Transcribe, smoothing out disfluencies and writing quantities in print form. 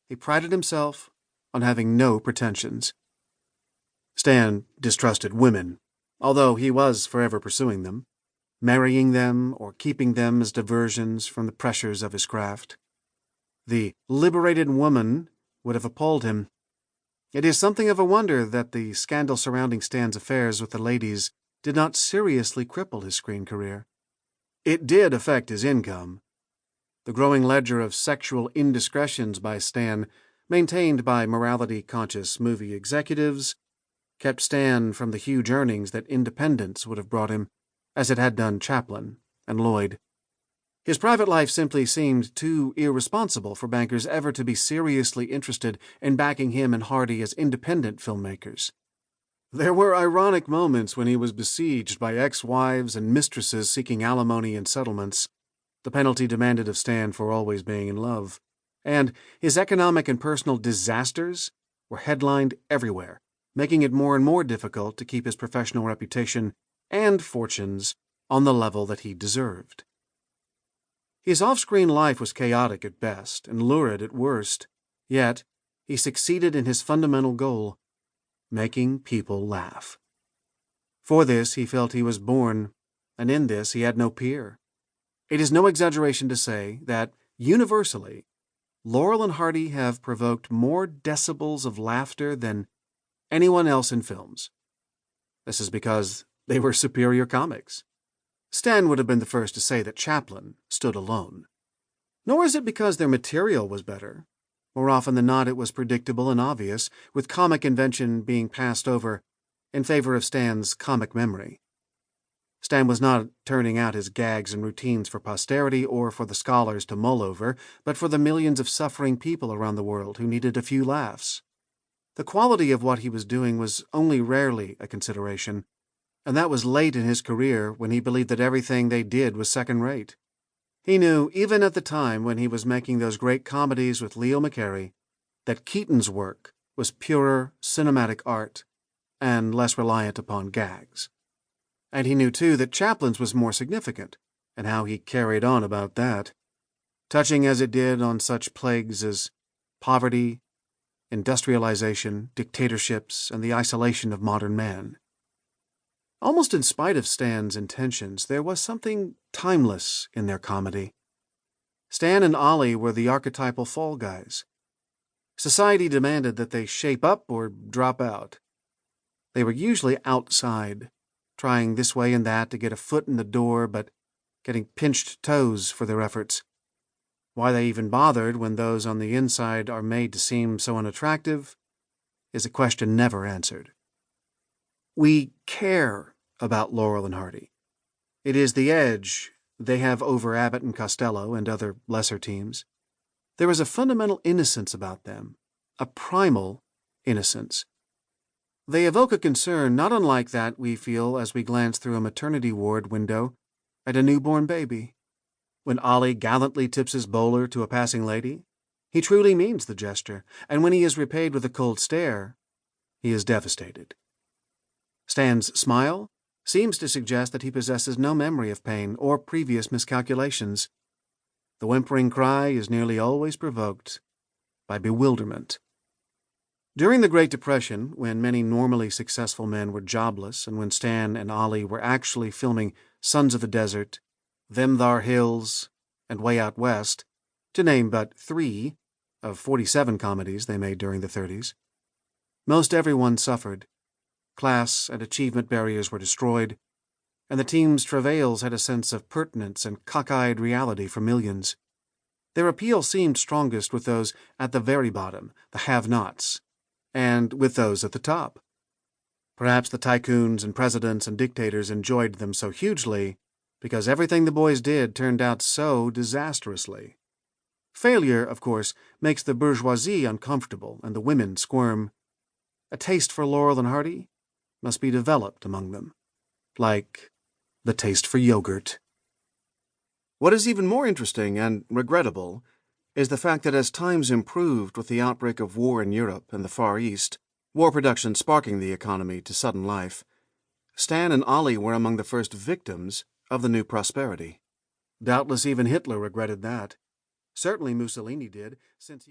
he prided himself on having no pretensions. Stan distrusted women, although he was forever pursuing them, marrying them or keeping them as diversions from the pressures of his craft. The liberated woman would have appalled him. It is something of a wonder that the scandal surrounding Stan's affairs with the ladies did not seriously cripple his screen career. It did affect his income. The growing ledger of sexual indiscretions by Stan, maintained by morality-conscious movie executives, kept Stan from the huge earnings that independence would have brought him, as it had done Chaplin and Lloyd. His private life simply seemed too irresponsible for bankers ever to be seriously interested in backing him and Hardy as independent filmmakers. There were ironic moments when he was besieged by ex-wives and mistresses seeking alimony and settlements, the penalty demanded of Stan for always being in love, and his economic and personal disasters were headlined everywhere, making it more and more difficult to keep his professional reputation and fortunes on the level that he deserved. His off-screen life was chaotic at best and lurid at worst, yet he succeeded in his fundamental goal, making people laugh. For this he felt he was born, and in this he had no peer. It is no exaggeration to say that, universally, Laurel and Hardy have provoked more decibels of laughter than anyone else in films. This is because they were superior comics. Stan would have been the first to say that Chaplin stood alone. Nor is it because their material was better. More often than not, it was predictable and obvious, with comic invention being passed over in favor of Stan's comic memory. Stan was not turning out his gags and routines for posterity or for the scholars to mull over, but for the millions of suffering people around the world who needed a few laughs. The quality of what he was doing was only rarely a consideration, and that was late in his career when he believed that everything they did was second-rate. He knew, even at the time when he was making those great comedies with Leo McCarey, that Keaton's work was purer cinematic art and less reliant upon gags. And he knew, too, that Chaplin's was more significant, and how he carried on about that, touching as it did on such plagues as poverty, industrialization, dictatorships, and the isolation of modern man. Almost in spite of Stan's intentions, there was something timeless in their comedy. Stan and Ollie were the archetypal fall guys. Society demanded that they shape up or drop out. They were usually outside, trying this way and that to get a foot in the door, but getting pinched toes for their efforts. Why they even bothered when those on the inside are made to seem so unattractive is a question never answered. We care about Laurel and Hardy. It is the edge they have over Abbott and Costello and other lesser teams. There is a fundamental innocence about them, a primal innocence. They evoke a concern not unlike that we feel as we glance through a maternity ward window at a newborn baby. When Ollie gallantly tips his bowler to a passing lady, he truly means the gesture, and when he is repaid with a cold stare, he is devastated. Stan's smile seems to suggest that he possesses no memory of pain or previous miscalculations. The whimpering cry is nearly always provoked by bewilderment. During the Great Depression, when many normally successful men were jobless and when Stan and Ollie were actually filming Sons of the Desert, Them Thar Hills, and Way Out West, to name but 3 of 47 comedies they made during the 30s, most everyone suffered. Class and achievement barriers were destroyed, and the team's travails had a sense of pertinence and cockeyed reality for millions. Their appeal seemed strongest with those at the very bottom, the have-nots, and with those at the top. Perhaps the tycoons and presidents and dictators enjoyed them so hugely because everything the boys did turned out so disastrously. Failure, of course, makes the bourgeoisie uncomfortable and the women squirm. A taste for Laurel and Hardy must be developed among them, like the taste for yogurt. What is even more interesting and regrettable is the fact that as times improved with the outbreak of war in Europe and the Far East, war production sparking the economy to sudden life, Stan and Ollie were among the first victims of the new prosperity. Doubtless even Hitler regretted that. Certainly Mussolini did, since he